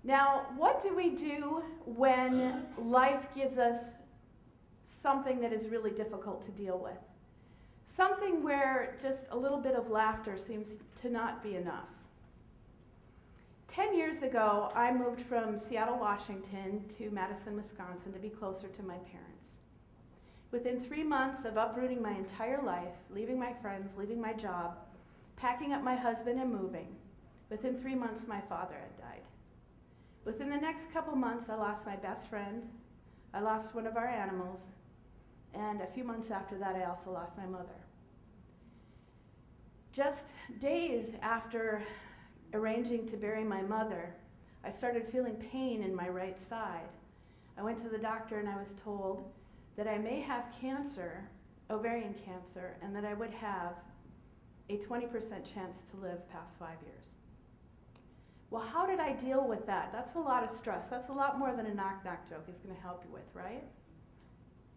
Now, what do we do when life gives us something that is really difficult to deal with? Something where just a little bit of laughter seems to not be enough. 10 years ago, I moved from Seattle, Washington to Madison, Wisconsin to be closer to my parents. Within 3 months of uprooting my entire life, leaving my friends, leaving my job, packing up my husband and moving, within 3 months my father had died. Within the next couple months, I lost my best friend, I lost one of our animals, and a few months after that, I also lost my mother. Just days after arranging to bury my mother, I started feeling pain in my right side. I went to the doctor and I was told that I may have cancer, ovarian cancer, and that I would have a 20% chance to live past 5 years. Well, how did I deal with that? That's a lot of stress. That's a lot more than a knock-knock joke is going to help you with, right?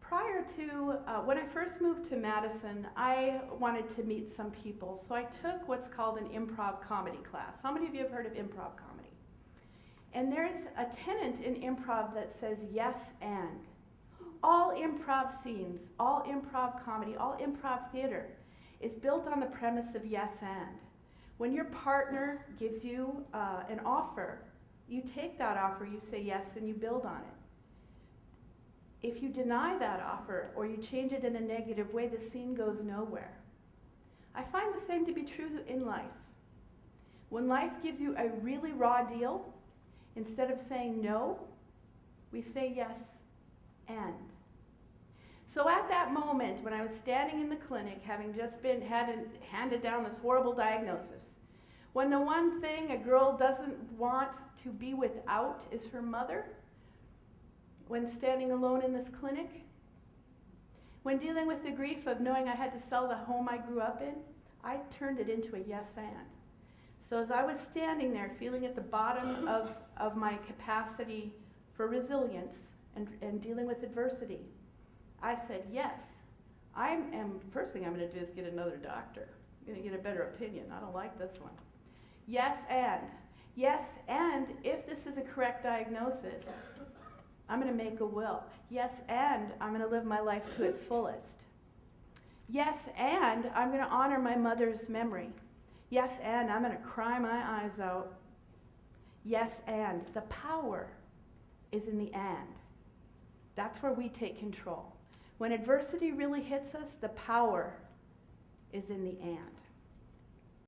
Prior to, when I first moved to Madison, I wanted to meet some people, so I took what's called an improv comedy class. How many of you have heard of improv comedy? And there's a tenet in improv that says yes and. All improv scenes, all improv comedy, all improv theater is built on the premise of yes and. When your partner gives you an offer, you take that offer, you say yes, and you build on it. If you deny that offer or you change it in a negative way, the scene goes nowhere. I find the same to be true in life. When life gives you a really raw deal, instead of saying no, we say yes and. So at that moment, when I was standing in the clinic, having just been handed down this horrible diagnosis, when the one thing a girl doesn't want to be without is her mother, when standing alone in this clinic, when dealing with the grief of knowing I had to sell the home I grew up in, I turned it into a yes and. So as I was standing there feeling at the bottom of my capacity for resilience and dealing with adversity, I said, yes, first thing I'm going to do is get another doctor. I'm going to get a better opinion. I don't like this one. Yes and. Yes and if this is a correct diagnosis, I'm going to make a will. Yes, and I'm going to live my life to its fullest. Yes, and I'm going to honor my mother's memory. Yes, and I'm going to cry my eyes out. Yes, and the power is in the and. That's where we take control. When adversity really hits us, the power is in the and.